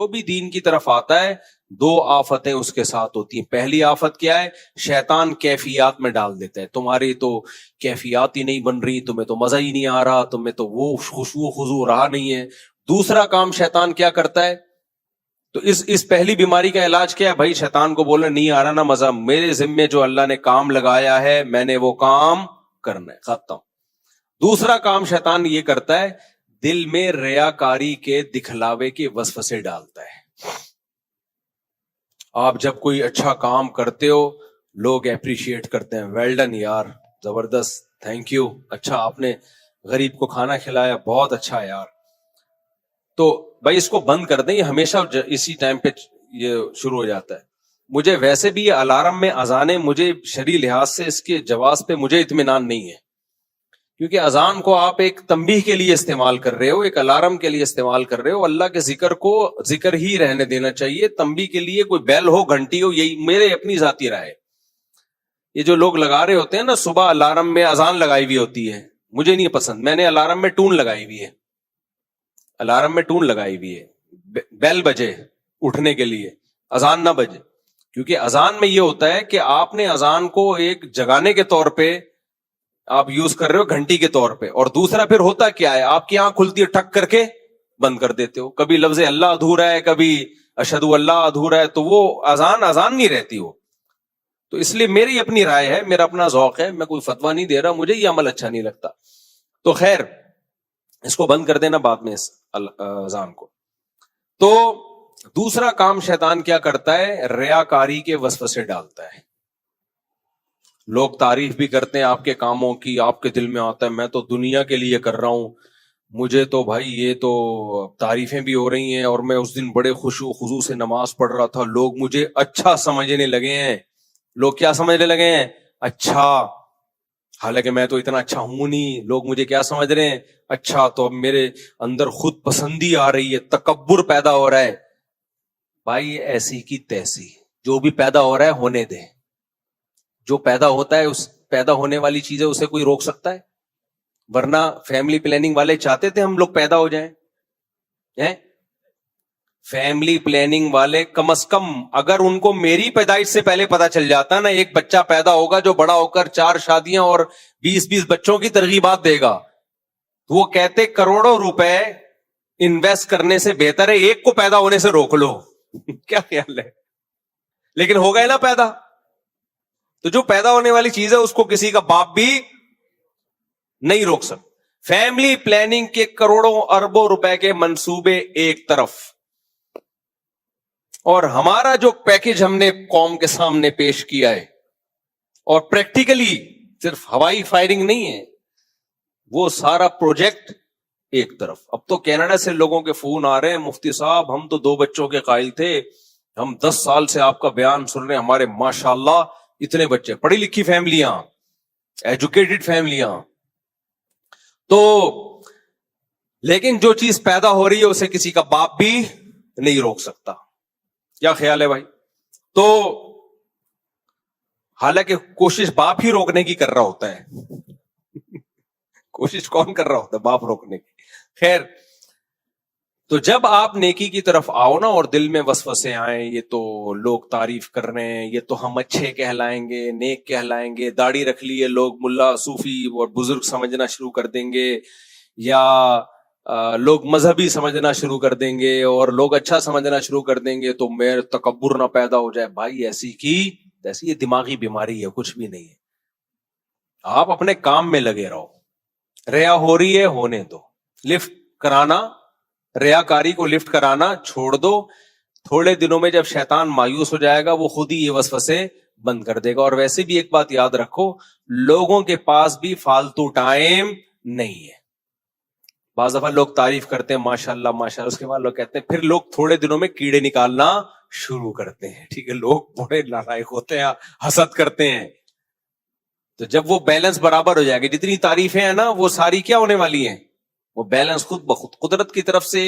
وہ بھی دین کی طرف آتا ہے دو آفتیں اس کے ساتھ ہوتی ہیں. پہلی آفت کیا ہے؟ شیطان کیفیات میں ڈال دیتا ہے, تمہاری تو کیفیات ہی نہیں بن رہی, تمہیں تو مزہ ہی نہیں آ رہا, تمہیں تو وہ خشوع و خضوع رہا نہیں ہے. دوسرا کام شیطان کیا کرتا ہے؟ تو اس پہلی بیماری کا علاج کیا ہے بھائی؟ شیطان کو بولنا نہیں آ رہا نا مزہ, میرے ذمے جو اللہ نے کام لگایا ہے میں نے وہ کام کرنا ہے, ختم. دوسرا کام شیطان یہ کرتا ہے, دل میں ریاکاری کے دکھلاوے کے وسوسے ڈالتا ہے. آپ جب کوئی اچھا کام کرتے ہو لوگ اپریشیٹ کرتے ہیں, ویل ڈن یار, زبردست, تھینک یو, اچھا آپ نے غریب کو کھانا کھلایا, بہت اچھا یار. تو بھائی اس کو بند کر دیں, یہ ہمیشہ اسی ٹائم پہ یہ شروع ہو جاتا ہے. مجھے ویسے بھی یہ الارم میں اذانیں مجھے شرعی لحاظ سے اس کے جواز پہ مجھے اطمینان نہیں ہے, کیونکہ اذان کو آپ ایک تنبیہ کے لیے استعمال کر رہے ہو, ایک الارم کے لیے استعمال کر رہے ہو. اللہ کے ذکر کو ذکر ہی رہنے دینا چاہیے. تنبیہ کے لیے کوئی بیل ہو, گھنٹی ہو, یہی میرے اپنی ذاتی رائے ہے. یہ جو لوگ لگا رہے ہوتے ہیں نا صبح الارم میں اذان لگائی ہوئی ہوتی ہے, مجھے نہیں پسند. میں نے الارم میں ٹون لگائی ہوئی ہے, الارم میں ٹون لگائی ہوئی ہے, بیل بجے اٹھنے کے لیے, اذان نہ بجے. کیونکہ اذان میں یہ ہوتا ہے کہ آپ نے اذان کو ایک جگانے کے طور پہ آپ یوز کر رہے ہو, گھنٹی کے طور پہ. اور دوسرا پھر ہوتا کیا ہے, آپ کی آنکھ کھلتی ہے ٹھک کر کے بند کر دیتے ہو. کبھی لفظ اللہ ادھورا ہے, کبھی اشہد اللہ ادھورا ہے, تو وہ اذان نہیں رہتی وہ. تو اس لیے میری اپنی رائے ہے, میرا اپنا ذوق ہے, میں کوئی فتویٰ نہیں دے رہا, مجھے یہ عمل اچھا نہیں لگتا. تو خیر اس کو بند کر دینا بعد میں, اس اذان کو. تو دوسرا کام شیطان کیا کرتا ہے, ریاکاری کے وسوسے ڈالتا ہے. لوگ تعریف بھی کرتے ہیں آپ کے کاموں کی, آپ کے دل میں آتا ہے میں تو دنیا کے لیے کر رہا ہوں, مجھے تو بھائی یہ تو تعریفیں بھی ہو رہی ہیں, اور میں اس دن بڑے خشوع و خضوع سے نماز پڑھ رہا تھا, لوگ مجھے اچھا سمجھنے لگے ہیں. لوگ کیا سمجھنے لگے ہیں؟ اچھا. حالانکہ میں تو اتنا اچھا ہوں نہیں, لوگ مجھے کیا سمجھ رہے ہیں؟ اچھا. تو اب میرے اندر خود پسندی آ رہی ہے, تکبر پیدا ہو رہا ہے. بھائی ایسی کی تیسی, جو بھی پیدا ہو رہا ہے ہونے دے. جو پیدا ہوتا ہے, اس پیدا ہونے والی چیزیں اسے کوئی روک سکتا ہے؟ ورنہ فیملی پلاننگ والے چاہتے تھے ہم لوگ پیدا ہو جائیں. فیملی پلاننگ والے کم از کم اگر ان کو میری پیدائش سے پہلے پتا چل جاتا نا ایک بچہ پیدا ہوگا جو بڑا ہو کر 4 شادیاں اور 20 بچوں کی ترغیبات دے گا, تو وہ کہتے کروڑوں روپے انویسٹ کرنے سے بہتر ہے ایک کو پیدا ہونے سے روک لو. کیا خیال ہے؟ لیکن ہو گئے نا پیدا. تو جو پیدا ہونے والی چیز ہے اس کو کسی کا باپ بھی نہیں روک سکتا. فیملی پلاننگ کے کروڑوں اربوں روپے کے منصوبے ایک طرف, اور ہمارا جو پیکج ہم نے قوم کے سامنے پیش کیا ہے, اور پریکٹیکلی صرف ہوائی فائرنگ نہیں ہے, وہ سارا پروجیکٹ ایک طرف. اب تو کینیڈا سے لوگوں کے فون آ رہے ہیں, مفتی صاحب ہم تو 2 بچوں کے قائل تھے, ہم 10 سال سے آپ کا بیان سن رہے ہیں, ہمارے ماشاءاللہ اتنے بچے, پڑھی لکھی فیملیاں, ایجوکیٹڈ فیملیاں. تو لیکن جو چیز پیدا ہو رہی ہے اسے کسی کا باپ بھی نہیں روک سکتا. کیا خیال ہے بھائی؟ تو حالانکہ کوشش باپ ہی روکنے کی کر رہا ہوتا ہے. کوشش کون کر رہا ہوتا ہے؟ باپ روکنے کی. خیر, تو جب آپ نیکی کی طرف آؤ نا اور دل میں وسوسے آئیں, یہ تو لوگ تعریف کر رہے ہیں, یہ تو ہم اچھے کہلائیں گے, نیک کہلائیں گے, داڑھی رکھ لیے لوگ ملا صوفی اور بزرگ سمجھنا شروع کر دیں گے, یا لوگ مذہبی سمجھنا شروع کر دیں گے, اور لوگ اچھا سمجھنا شروع کر دیں گے, تو میرے تکبر نہ پیدا ہو جائے. بھائی ایسی کی ایسی یہ دماغی بیماری ہے, کچھ بھی نہیں ہے. آپ اپنے کام میں لگے رہو, ریا ہو رہی ہے ہونے دو, لفٹ کرانا, ریاکاری کو لفٹ کرانا چھوڑ دو. تھوڑے دنوں میں جب شیطان مایوس ہو جائے گا وہ خود ہی یہ وسوسے بند کر دے گا. اور ویسے بھی ایک بات یاد رکھو, لوگوں کے پاس بھی فالتو ٹائم نہیں ہے. بعض دفعہ لوگ تعریف کرتے ہیں ماشاءاللہ ماشاءاللہ, اس کے بعد لوگ کہتے ہیں, پھر لوگ تھوڑے دنوں میں کیڑے نکالنا شروع کرتے ہیں. ٹھیک ہے, لوگ بڑے نالائق ہوتے ہیں, حسد کرتے ہیں. تو جب وہ بیلنس برابر ہو جائے گا, جتنی تعریفیں ہیں نا وہ ساری کیا ہونے والی ہیں, وہ بیلنس خود بخود قدرت کی طرف سے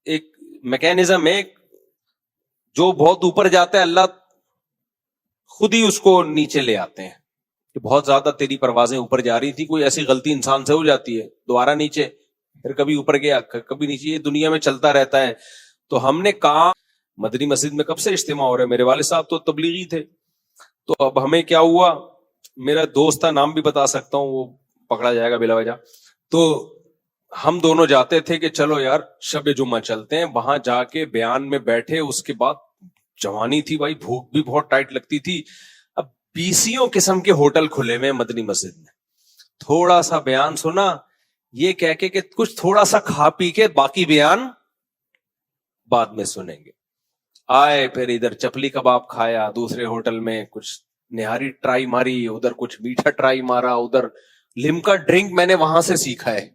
ایک میکینزم ہے, جو بہت اوپر جاتا ہے اللہ خود ہی اس کو نیچے لے آتے ہیں. کہ بہت زیادہ تیری پروازیں اوپر جا رہی تھی, کوئی ایسی غلطی انسان سے ہو جاتی ہے, دوبارہ نیچے, پھر کبھی اوپر گیا کبھی نیچے, یہ دنیا میں چلتا رہتا ہے. تو ہم نے کہا مدنی مسجد میں کب سے اجتماع ہو رہا ہے, میرے والد صاحب تو تبلیغی تھے, تو اب ہمیں کیا ہوا, میرا دوست تھا, نام بھی بتا سکتا ہوں, وہ پکڑا جائے گا بلا وجہ, تو ہم دونوں جاتے تھے کہ چلو یار شب جمعہ چلتے ہیں, وہاں جا کے بیان میں بیٹھے. اس کے بعد جوانی تھی بھائی, بھوک بھی بہت ٹائٹ لگتی تھی. اب 20 قسم کے ہوٹل کھلے ہوئے مدنی مسجد میں, تھوڑا سا بیان سنا, یہ کہہ کے کہ کچھ تھوڑا سا کھا پی کے باقی بیان بعد میں سنیں گے. آئے پھر ادھر چپلی کباب کھایا, دوسرے ہوٹل میں کچھ نہاری ٹرائی ماری, ادھر کچھ میٹھا ٹرائی مارا, ادھر لمکا ڈرنک میں نے وہاں سے سیکھا ہے.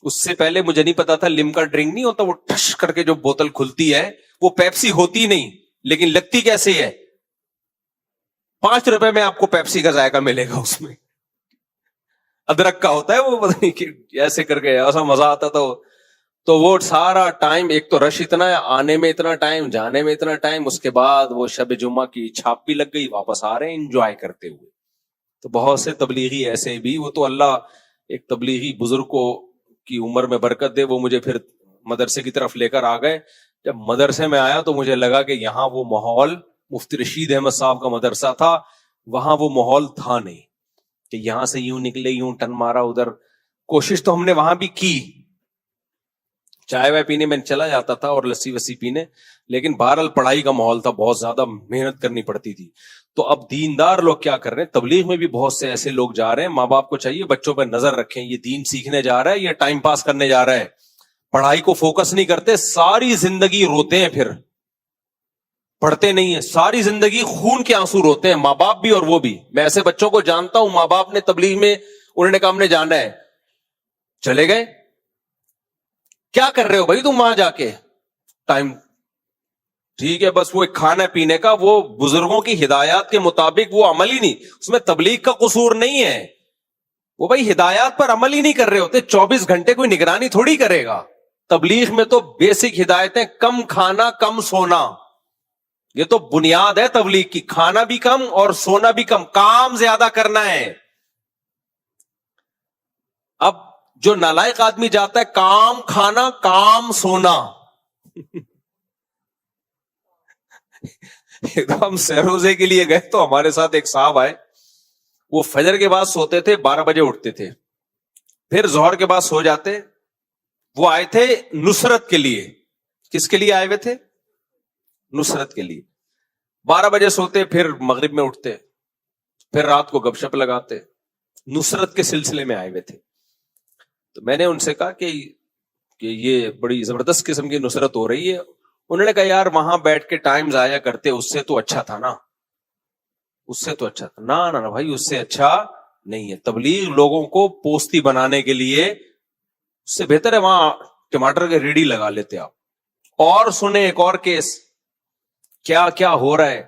اس سے پہلے مجھے نہیں پتا تھا لمکا ڈرنک نہیں ہوتا, وہ ٹش کر کے جو بوتل کھلتی ہے وہ پیپسی ہوتی نہیں, لیکن لگتی کیسے ہے, 5 روپے میں آپ کو پیپسی کا ذائقہ ملے گا, اس میں ادرک کا ہوتا ہے, وہ پتہ نہیں کہ ایسے کر کے ایسا مزہ آتا تھا. تو وہ سارا ٹائم, ایک تو رش اتنا ہے, آنے میں اتنا ٹائم, جانے میں اتنا ٹائم, اس کے بعد وہ شب جمعہ کی چھاپ بھی لگ گئی, واپس آ رہے ہیں انجوائے کرتے ہوئے. تو بہت سے تبلیغی ایسے بھی, وہ تو اللہ ایک تبلیغی بزرگ کو کی عمر میں برکت دے, وہ مجھے پھر مدرسے کی طرف لے کر آ گئے. جب مدرسے میں آیا تو مجھے لگا کہ یہاں وہ ماحول, مفتی رشید احمد صاحب کا مدرسہ تھا, وہاں وہ ماحول تھا نہیں کہ یہاں سے یوں نکلے, یوں ٹن مارا ادھر. کوشش تو ہم نے وہاں بھی کی, چائے وائے پینے میں چلا جاتا تھا اور لسی وسی پینے, لیکن بہرحال پڑھائی کا ماحول تھا, بہت زیادہ محنت کرنی پڑتی تھی. تو اب دیندار لوگ کیا کر رہے ہیں, تبلیغ میں بھی بہت سے ایسے لوگ جا رہے ہیں, ماں باپ کو چاہیے بچوں پہ نظر رکھیں, یہ دین سیکھنے جا رہا ہے یا ٹائم پاس کرنے جا رہا ہے, پڑھائی کو فوکس نہیں کرتے, ساری زندگی روتے ہیں, پھر پڑھتے نہیں ہیں, ساری زندگی خون کے آنسو روتے ہیں, ماں باپ بھی اور وہ بھی. میں ایسے بچوں کو جانتا ہوں, ماں باپ نے تبلیغ میں, انہوں نے کہا ہم نے جانا ہے, چلے گئے. کیا کر رہے ہو بھائی تم وہاں جا کے, ٹائم ٹھیک ہے, بس وہ ایک کھانا پینے کا, وہ بزرگوں کی ہدایات کے مطابق وہ عمل ہی نہیں, اس میں تبلیغ کا قصور نہیں ہے, وہ بھائی ہدایات پر عمل ہی نہیں کر رہے ہوتے. 24 گھنٹے کوئی نگرانی تھوڑی کرے گا. تبلیغ میں تو بیسک ہدایتیں, کم کھانا کم سونا, یہ تو بنیاد ہے تبلیغ کی. کھانا بھی کم اور سونا بھی کم, کام زیادہ کرنا ہے. اب جو نالائق آدمی جاتا ہے, کام کھانا کام سونا. ہم سہروزے کے لیے گئے تو ہمارے ساتھ ایک صاحب آئے, وہ فجر کے بعد سوتے تھے, 12 بجے اٹھتے تھے, پھر ظہر کے بعد سو جاتے. وہ آئے تھے نصرت کے لیے. کس کے لیے آئے ہوئے تھے؟ نصرت کے لیے. 12 بجے سوتے, پھر مغرب میں اٹھتے, پھر رات کو گپ شپ لگاتے, نصرت کے سلسلے میں آئے ہوئے تھے. تو میں نے ان سے کہا کہ یہ بڑی زبردست قسم کی نصرت ہو رہی ہے. انہوں نے کہا یار وہاں بیٹھ کے ٹائم ضائع کرتے, اس سے تو اچھا تھا نا, اس سے تو اچھا تھا. نہ بھائی, اس سے اچھا نہیں ہے. تبلیغ لوگوں کو پوستی بنانے کے لیے, اس سے بہتر ہے وہاں ٹماٹر کے ریڑھی لگا لیتے آپ. اور سنیں ایک اور کیس, کیا کیا ہو رہا ہے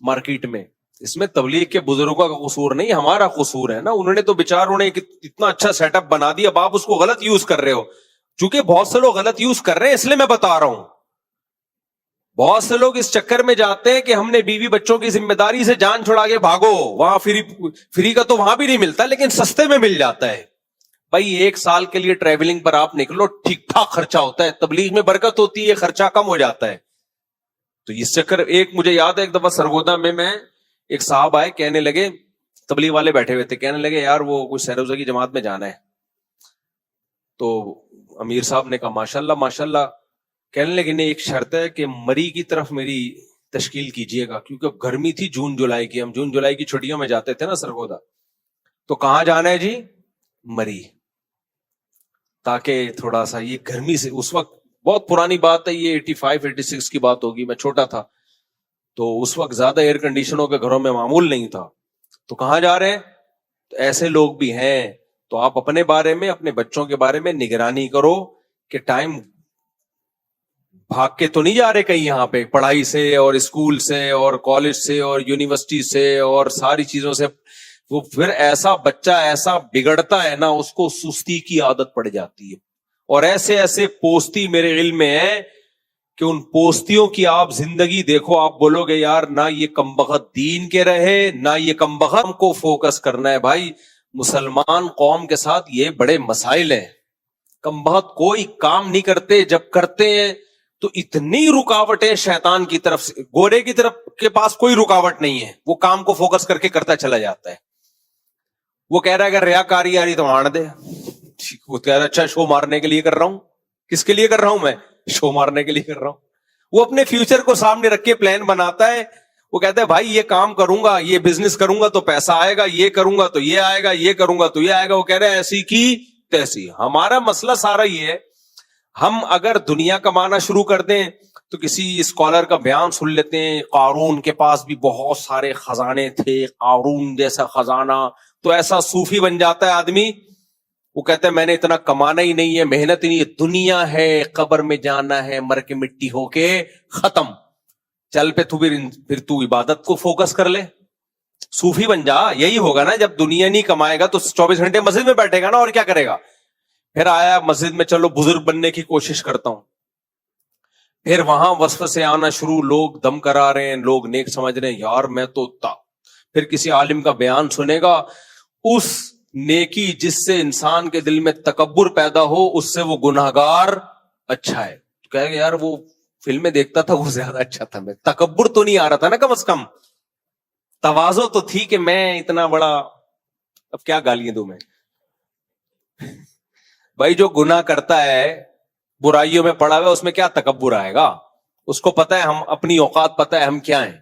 مارکیٹ میں. اس میں تبلیغ کے بزرگوں کا قصور نہیں, ہمارا قصور ہے نا. انہوں نے تو بیچاروں نے اتنا اچھا سیٹ اپ بنا دیا, اب آپ اس کو غلط یوز کر رہے ہو. چونکہ بہت سے لوگ غلط یوز کر رہے ہیں, اس لیے میں بتا رہا ہوں. بہت سے لوگ اس چکر میں جاتے ہیں کہ ہم نے بیوی بچوں کی ذمہ داری سے جان چھڑا کے بھاگو, وہاں فری کا تو وہاں بھی نہیں ملتا, لیکن سستے میں مل جاتا ہے. بھائی 1 سال کے لیے ٹریولنگ پر آپ نکلو, ٹھیک ٹھاک خرچہ ہوتا ہے, تبلیغ میں برکت ہوتی ہے, خرچہ کم ہو جاتا ہے. تو اس چکر, ایک مجھے یاد ہے ایک دفعہ سرگودا میں ایک صاحب آئے, کہنے لگے, تبلیغ والے بیٹھے ہوئے تھے, کہنے لگے یار وہ کچھ سہروزہ کی جماعت میں جانا ہے. تو امیر صاحب نے کہا ماشاءاللہ ماشاءاللہ. کہنے لگے نہیں, ایک شرط ہے کہ مری کی طرف میری تشکیل کیجئے گا, کیونکہ گرمی تھی جون جولائی کی, ہم جون جولائی کی چھٹیوں میں جاتے تھے نا سرگودا. تو کہاں جانا ہے جی؟ مری. تاکہ تھوڑا سا یہ گرمی سے, اس وقت بہت پرانی بات ہے یہ, 85-86 کی بات ہوگی, میں چھوٹا تھا, تو اس وقت زیادہ ایئر کنڈیشنوں کے گھروں میں معمول نہیں تھا. تو کہاں جا رہے ہیں؟ تو ایسے لوگ بھی ہیں. تو آپ اپنے بارے میں, اپنے بچوں کے بارے میں نگرانی کرو کہ ٹائم بھاگ کے تو نہیں جا رہے کہیں, یہاں پہ پڑھائی سے اور اسکول سے اور کالج سے اور یونیورسٹی سے اور ساری چیزوں سے. وہ پھر ایسا بچہ ایسا بگڑتا ہے نا, اس کو سستی کی عادت پڑ جاتی ہے. اور ایسے ایسے پوستی میرے علم میں ہے کہ ان پوستیوں کی آپ زندگی دیکھو, آپ بولو گے یار نہ یہ کمبخت دین کے رہے, نہ یہ کمبخت کو فوکس کرنا ہے. بھائی مسلمان قوم کے ساتھ یہ بڑے مسائل ہیں. کمبخت کوئی کام نہیں کرتے, جب کرتے ہیں تو اتنی رکاوٹیں شیطان کی طرف سے. گورے کی طرف کے پاس کوئی رکاوٹ نہیں ہے, وہ کام کو فوکس کر کے کرتا چلا جاتا ہے. وہ کہہ رہا ہے اگر ریاکاری آ رہی تو آن دے. وہ کہہ رہا ہے اچھا شو مارنے کے لیے کر رہا ہوں. کس کے لیے کر رہا ہوں میں؟ شو مارنے کے لیے کر رہا ہوں. وہ اپنے فیوچر کو سامنے رکھ کے پلان بناتا ہے. وہ کہتا ہے بھائی یہ کام کروں گا, یہ بزنس کروں گا تو پیسہ آئے گا, یہ کروں گا تو یہ آئے گا, یہ کروں گا تو یہ آئے گا. وہ کہہ رہے ہیں ایسی کی تیسی. ہمارا مسئلہ سارا یہ ہے, ہم اگر دنیا کمانا شروع کر دیں تو کسی اسکالر کا بیان سن لیتے ہیں, قارون کے پاس بھی بہت سارے خزانے تھے, قارون جیسا خزانہ, تو ایسا صوفی بن جاتا ہے آدمی. وہ کہتا ہے میں نے اتنا کمانا ہی نہیں ہے, محنت ہی نہیں ہے, دنیا ہے, قبر میں جانا ہے, مر کے مٹی ہو کے ختم. چل پہ پھر تو عبادت کو فوکس کر لے, صوفی بن جا. یہی ہوگا نا, جب دنیا نہیں کمائے گا تو 24 گھنٹے مسجد میں بیٹھے گا نا, اور کیا کرے گا. پھر آیا مسجد میں, چلو بزرگ بننے کی کوشش کرتا ہوں. پھر وہاں وسوسے آنا شروع, لوگ دم کرا رہے ہیں, لوگ نیک سمجھ رہے ہیں, یار میں تو پھر کسی عالم کا بیان سنے گا, اس نیکی جس سے انسان کے دل میں تکبر پیدا ہو اس سے وہ گناہگار اچھا ہے. تو کہے گا یار وہ فلمیں دیکھتا تھا وہ زیادہ اچھا تھا, میں تکبر تو نہیں آ رہا تھا نا, کم از کم تواضع تو تھی کہ میں اتنا بڑا. اب کیا گالیاں دوں میں بھائی, جو گناہ کرتا ہے برائیوں میں پڑا ہوا, اس میں کیا تکبر آئے گا. اس کو پتا ہے ہم اپنی اوقات, پتا ہے ہم کیا ہیں.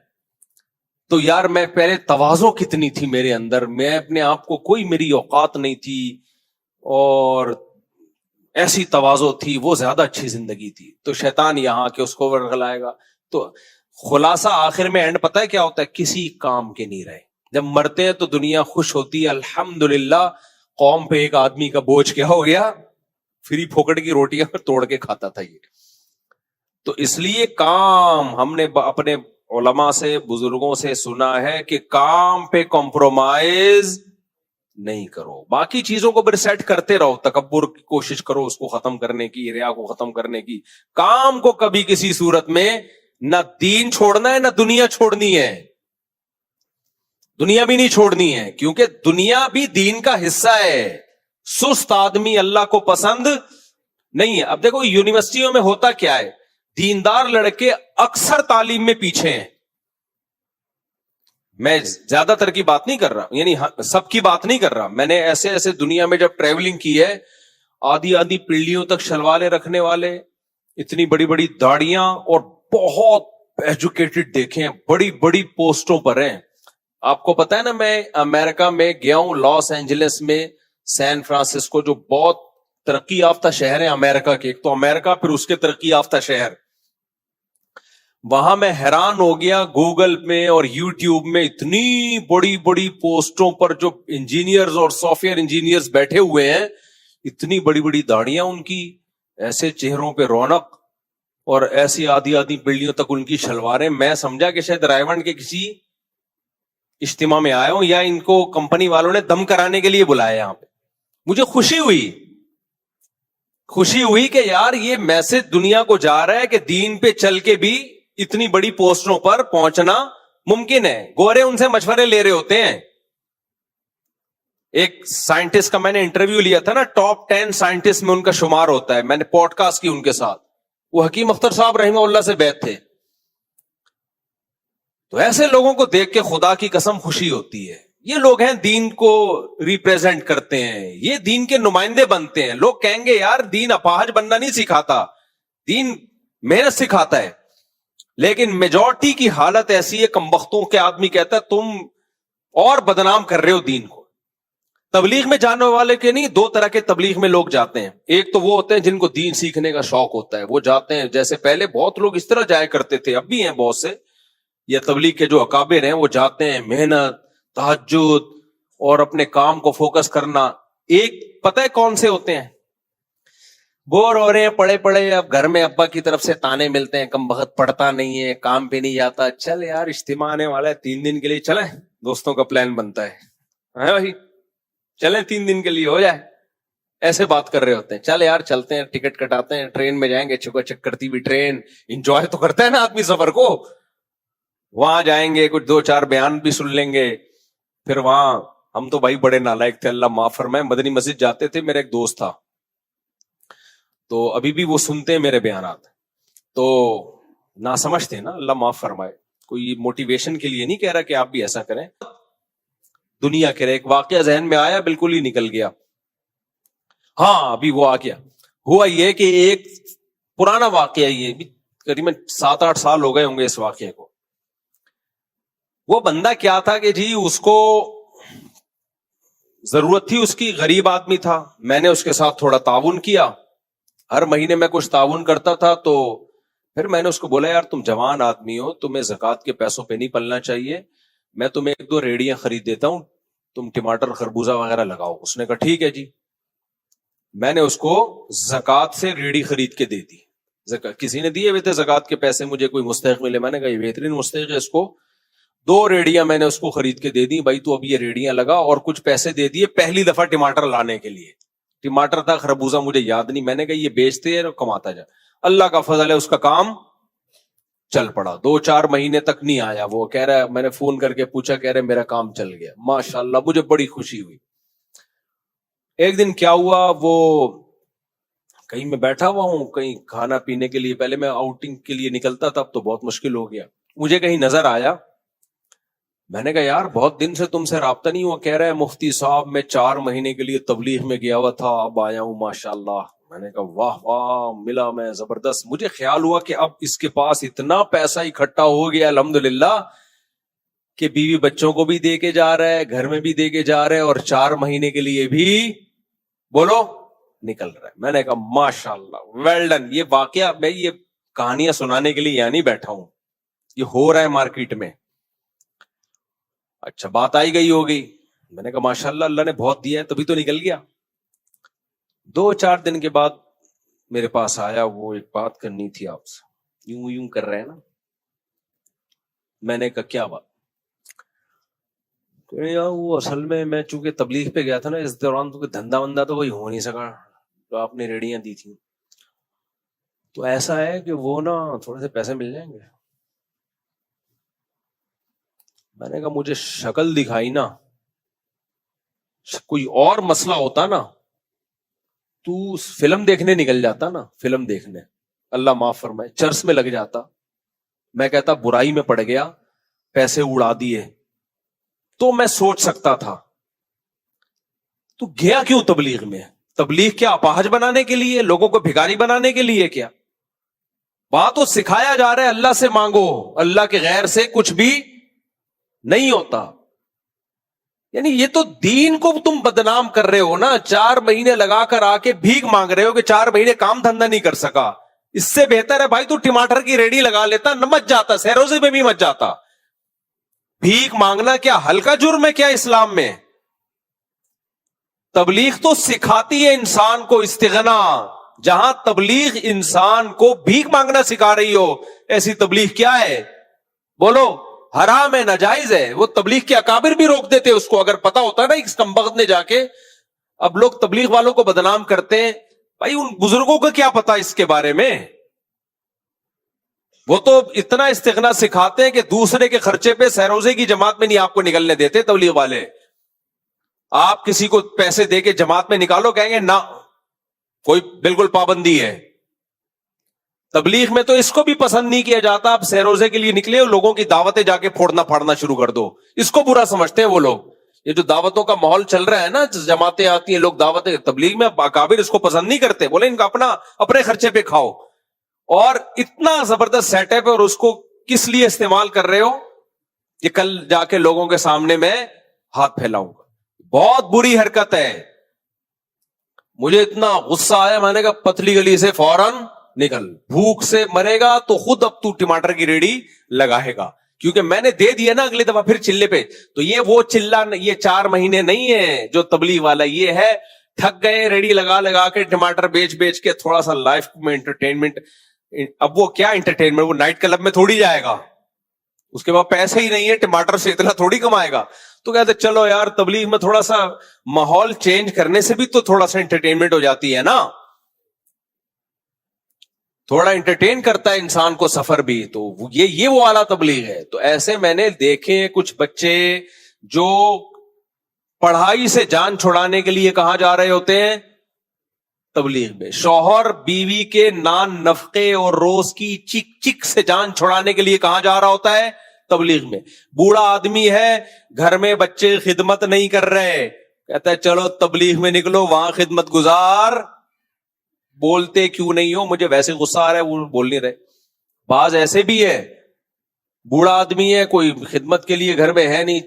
تو یار میں پہلے تواضع کتنی تھی میرے اندر, میں اپنے آپ کو کوئی میری اوقات نہیں تھی, اور ایسی تواضع تھی, وہ زیادہ اچھی زندگی تھی. تو شیطان یہاں کے اس کو ورغلائے گا. تو خلاصہ آخر میں اینڈ پتہ ہے کیا ہوتا ہے, کسی کام کے نہیں رہے. جب مرتے ہیں تو دنیا خوش ہوتی ہے, الحمدللہ قوم پہ ایک آدمی کا بوجھ کیا ہو گیا, فری پھوکٹ کی روٹیاں توڑ کے کھاتا تھا یہ. تو اس لیے کام, ہم نے اپنے علماء سے, بزرگوں سے سنا ہے کہ کام پہ کمپرومائز نہیں کرو, باقی چیزوں کو پھر سیٹ کرتے رہو. تکبر کی کوشش کرو اس کو ختم کرنے کی, ریا کو ختم کرنے کی. کام کو کبھی کسی صورت میں نہ دین چھوڑنا ہے نہ دنیا چھوڑنی ہے. دنیا بھی نہیں چھوڑنی ہے, کیونکہ دنیا بھی دین کا حصہ ہے. سست آدمی اللہ کو پسند نہیں ہے. اب دیکھو یونیورسٹیوں میں ہوتا کیا ہے, دیندار لڑکے اکثر تعلیم میں پیچھے ہیں. میں زیادہ تر کی بات نہیں کر رہا, یعنی سب کی بات نہیں کر رہا. میں نے ایسے دنیا میں جب ٹریولنگ کی ہے, آدھی پیڑھیوں تک شلواریں رکھنے والے, اتنی بڑی بڑی داڑیاں, اور بہت ایجوکیٹڈ دیکھے ہیں, بڑی بڑی پوسٹوں پر ہیں. آپ کو پتا ہے نا, میں امریکہ میں گیا ہوں, لاس اینجلس میں, سین فرانسسکو, جو بہت ترقی یافتہ شہر ہے امریکہ کے. ایک تو امریکہ, پھر اس کے ترقی یافتہ شہر. وہاں میں حیران ہو گیا, گوگل میں اور یوٹیوب میں اتنی بڑی بڑی پوسٹوں پر جو انجینئرز اور سافٹ ویئر انجینئرز بیٹھے ہوئے ہیں, اتنی بڑی بڑی داڑیاں ان کی, ایسے چہروں پہ رونق, اور ایسی آدھی پیڑھیوں تک ان کی شلواریں. میں سمجھا کہ شاید رائے کے کسی اجتماع میں آیا ہوں, یا ان کو کمپنی والوں نے دم کرانے کے لیے بلایا یہاں پہ. مجھے خوشی ہوئی کہ یار یہ میسج دنیا کو جا رہا ہے کہ دین پہ چل کے بھی اتنی بڑی پوسٹوں پر پہنچنا ممکن ہے. گورے ان سے مشورے لے رہے ہوتے ہیں. ایک سائنٹسٹ کا میں نے انٹرویو لیا تھا نا, ٹاپ 10 سائنٹسٹ میں ان کا شمار ہوتا ہے, میں نے پوڈ کاسٹ کی ان کے ساتھ. وہ حکیم اختر صاحب رحمہ اللہ سے بیعت تھے. تو ایسے لوگوں کو دیکھ کے خدا کی قسم خوشی ہوتی ہے. یہ لوگ ہیں دین کو ریپریزنٹ کرتے ہیں, یہ دین کے نمائندے بنتے ہیں. لوگ کہیں گے یار دین اپاہج بننا نہیں سکھاتا, دین محنت سکھاتا ہے. لیکن میجورٹی کی حالت ایسی ہے, کمبختوں کے آدمی کہتا ہے تم اور بدنام کر رہے ہو دین کو. تبلیغ میں جانے والے کے نہیں, 2 طرح کے تبلیغ میں لوگ جاتے ہیں. ایک تو وہ ہوتے ہیں جن کو دین سیکھنے کا شوق ہوتا ہے, وہ جاتے ہیں, جیسے پہلے بہت لوگ اس طرح جایا کرتے تھے, اب بھی ہیں بہت سے, یا تبلیغ کے جو اکابر ہیں وہ جاتے ہیں, محنت, تہجد اور اپنے کام کو فوکس کرنا. ایک پتہ ہے کون سے ہوتے ہیں, بور ہو رہے ہیں پڑھے, اب گھر میں ابا کی طرف سے تانے ملتے ہیں, کم بخت پڑھتا نہیں ہے, کام پہ نہیں جاتا, چل یار اجتماع آنے والا ہے 3 دن کے لیے, چلیں دوستوں کا پلان بنتا ہے بھائی, چلیں 3 دن کے لیے ہو جائے. ایسے بات کر رہے ہوتے ہیں, چل یار چلتے ہیں, ٹکٹ کٹاتے ہیں, ٹرین میں جائیں گے, چکا چک کرتی بھی ٹرین, انجوائے تو کرتا ہے نا آدمی سفر کو. وہاں جائیں گے, کچھ 2-4 بیان بھی سن لیں گے. پھر وہاں ہم تو بھائی بڑے نالائق تھے, اللہ معاف فرمائے, مدنی مسجد جاتے تھے, میرا ایک دوست تھا, تو ابھی بھی وہ سنتے ہیں میرے بیانات. تو ناسمجھ تھے نا, اللہ معاف فرمائے. کوئی موٹیویشن کے لیے نہیں کہہ رہا کہ آپ بھی ایسا کریں, دنیا کے ایک واقعہ ذہن میں آیا, بالکل ہی نکل گیا. ہاں ابھی وہ واقعہ ہوا یہ کہ ایک پرانا واقعہ, یہ قریباً 7-8 سال ہو گئے ہوں گے اس واقعے کو. وہ بندہ کیا تھا کہ جی اس کو ضرورت تھی, اس کی غریب آدمی تھا, میں نے اس کے ساتھ تھوڑا تعاون کیا, ہر مہینے میں کچھ تعاون کرتا تھا. تو پھر میں نے اس کو بولا یار تم جوان آدمی ہو, تمہیں زکوٰۃ کے پیسوں پہ نہیں پلنا چاہیے, میں تمہیں 1-2 ریڑیاں خرید دیتا ہوں, تم ٹماٹر خربوزہ وغیرہ لگاؤ. اس نے کہا ٹھیک ہے جی. میں نے اس کو زکوٰۃ سے ریڑھی خرید کے دے دی. کسی نے دیے ہوئے تھے زکوٰۃ کے پیسے, مجھے کوئی مستحق ملے, میں نے کہا یہ بہترین مستحق ہے, اس کو 2 ریڑیاں میں نے اس کو خرید کے دے دی, بھائی تو اب یہ ریڑیاں لگا, اور کچھ پیسے دے دیے پہلی دفعہ ٹماٹر لانے کے لیے. ٹماٹر تھا, خربوزہ مجھے یاد نہیں, میں نے کہا یہ بیچتے ہیں اور کماتا جا. اللہ کا فضل ہے, اس کا کام چل پڑا. 2-4 مہینے تک نہیں آیا, وہ کہہ رہا ہے, میں نے فون کر کے پوچھا, کہہ رہے میرا کام چل گیا. ماشاءاللہ, مجھے بڑی خوشی ہوئی. ایک دن کیا ہوا, وہ کہیں میں بیٹھا ہوا ہوں, کہیں کھانا پینے کے لیے, پہلے میں آؤٹنگ کے لیے نکلتا تھا, اب تو بہت مشکل ہو گیا. مجھے کہیں نظر آیا, میں نے کہا یار بہت دن سے تم سے رابطہ نہیں ہوا. کہہ رہا ہے مفتی صاحب میں 4 مہینے کے لیے تبلیغ میں گیا ہوا تھا, اب آیا ہوں ماشاءاللہ. میں نے کہا واہ واہ, ملا میں زبردست. مجھے خیال ہوا کہ اب اس کے پاس اتنا پیسہ اکٹھا ہو گیا الحمدللہ کہ بیوی بچوں کو بھی دے کے جا رہا ہے, گھر میں بھی دے کے جا رہا ہے, اور 4 مہینے کے لیے بھی بولو نکل رہا ہے. میں نے کہا ماشاءاللہ, ویل ڈن. یہ واقعہ میں یہ کہانیاں سنانے کے لیے یہاں نہیں بیٹھا ہوں, یہ ہو رہا ہے مارکیٹ میں. اچھا بات آئی گئی ہو گئی. میں نے کہا ماشاءاللہ اللہ نے بہت دیا ہے, تبھی تو نکل گیا. 2-4 دن کے بعد میرے پاس آیا, وہ ایک بات کرنی تھی آپ سے. یوں کر رہے ہیں نا. میں نے کہا کیا بات؟ وہ اصل میں چونکہ تبلیغ پہ گیا تھا نا, اس دوران تو دھندا وندہ تو کوئی ہو نہیں سکا, تو آپ نے ریڑیاں دی تھی, تو ایسا ہے کہ وہ نا تھوڑے سے پیسے مل جائیں گے. میں نے کہا مجھے شکل دکھائی نا, کوئی اور مسئلہ ہوتا نا تو فلم دیکھنے نکل جاتا نا, فلم دیکھنے, اللہ معاف فرمائے, چرس میں لگ جاتا. میں کہتا برائی میں پڑ گیا, پیسے اڑا دیے, تو میں سوچ سکتا تھا. تو گیا کیوں تبلیغ میں؟ تبلیغ کیا اپاہج بنانے کے لیے, لوگوں کو بھکاری بنانے کے لیے کیا؟ بات تو سکھایا جا رہا ہے اللہ سے مانگو, اللہ کے غیر سے کچھ بھی نہیں ہوتا. یعنی یہ تو دین کو تم بدنام کر رہے ہو نا. 4 مہینے لگا کر آ کے بھیک مانگ رہے ہو کہ 4 مہینے کام دھندا نہیں کر سکا. اس سے بہتر ہے بھائی تو ٹماٹر کی ریڑھی لگا لیتا, نہ مچ جاتا, سہروزے میں بھی مچ جاتا. بھیک مانگنا کیا ہلکا جرم ہے کیا اسلام میں؟ تبلیغ تو سکھاتی ہے انسان کو استغنا. جہاں تبلیغ انسان کو بھیک مانگنا سکھا رہی ہو, ایسی تبلیغ کیا ہے بولو؟ حرام ہے, ناجائز ہے. وہ تبلیغ کے اکابر بھی روک دیتے اس کو, اگر پتا ہوتا نا اس کمبخت نے جا کے. اب لوگ تبلیغ والوں کو بدنام کرتے ہیں, بھائی ان بزرگوں کو کیا پتا اس کے بارے میں؟ وہ تو اتنا استغنا سکھاتے ہیں کہ دوسرے کے خرچے پہ سہروزے کی جماعت میں نہیں آپ کو نکلنے دیتے تبلیغ والے. آپ کسی کو پیسے دے کے جماعت میں نکالو, کہیں گے نہ, کوئی بالکل پابندی ہے. تبلیغ میں تو اس کو بھی پسند نہیں کیا جاتا. آپ سہروزے کے لیے نکلے اور لوگوں کی دعوتیں جا کے پھوڑنا پھاڑنا شروع کر دو, اس کو برا سمجھتے ہیں وہ لوگ. یہ جو دعوتوں کا ماحول چل رہا ہے نا, جماعتیں آتی ہیں, لوگ دعوتیں, تبلیغ میں اکابر اس کو پسند نہیں کرتے, بولے ان کا اپنے خرچے پہ کھاؤ. اور اتنا زبردست سیٹ اپ ہے, اور اس کو کس لیے استعمال کر رہے ہو کہ کل جا کے لوگوں کے سامنے میں ہاتھ پھیلاؤں گا. بہت بری حرکت ہے. مجھے اتنا غصہ آیا, میں نے کہا پتلی گلی سے فوراً نکل, بھوک سے مرے گا تو خود اب تو ٹماٹر کی ریڑھی لگائے گا, کیونکہ میں نے دے دیا نا اگلی دفعہ پھر چلے پہ. تو یہ وہ چلا, یہ 4 مہینے نہیں ہے جو تبلیغ والا, یہ ہے تھک گئے ریڑھی لگا کے ٹماٹر بیچ کے تھوڑا سا لائف میں انٹرٹینمنٹ. اب وہ کیا انٹرٹینمنٹ, وہ نائٹ کلب میں تھوڑی جائے گا, اس کے بعد پیسے ہی نہیں ہے, ٹماٹر سے اتنا تھوڑی کمائے گا. تو کہتے چلو یار تبلیغ میں تھوڑا سا ماحول چینج کرنے سے بھی تو تھوڑا سا انٹرٹینمنٹ ہو جاتی ہے نا, تھوڑا انٹرٹین کرتا ہے انسان کو سفر بھی. تو یہ وہ اعلیٰ تبلیغ ہے. تو ایسے میں نے دیکھے کچھ بچے جو پڑھائی سے جان چھڑانے کے لیے کہاں جا رہے ہوتے ہیں, تبلیغ میں. شوہر بیوی کے نان نفقے اور روز کی چک چک سے جان چھڑانے کے لیے کہاں جا رہا ہوتا ہے؟ تبلیغ میں. بوڑھا آدمی ہے, گھر میں بچے خدمت نہیں کر رہے, کہتا ہے چلو تبلیغ میں نکلو, وہاں خدمت گزار. بولتے کیوں نہیں ہو؟ مجھے ویسے غصہ آ رہا ہے, وہ بول نہیں رہے. بعض ایسے بھی ہے, بوڑھا آدمی ہے, کوئی خدمت کے لیے گھر میں ہے نہیں,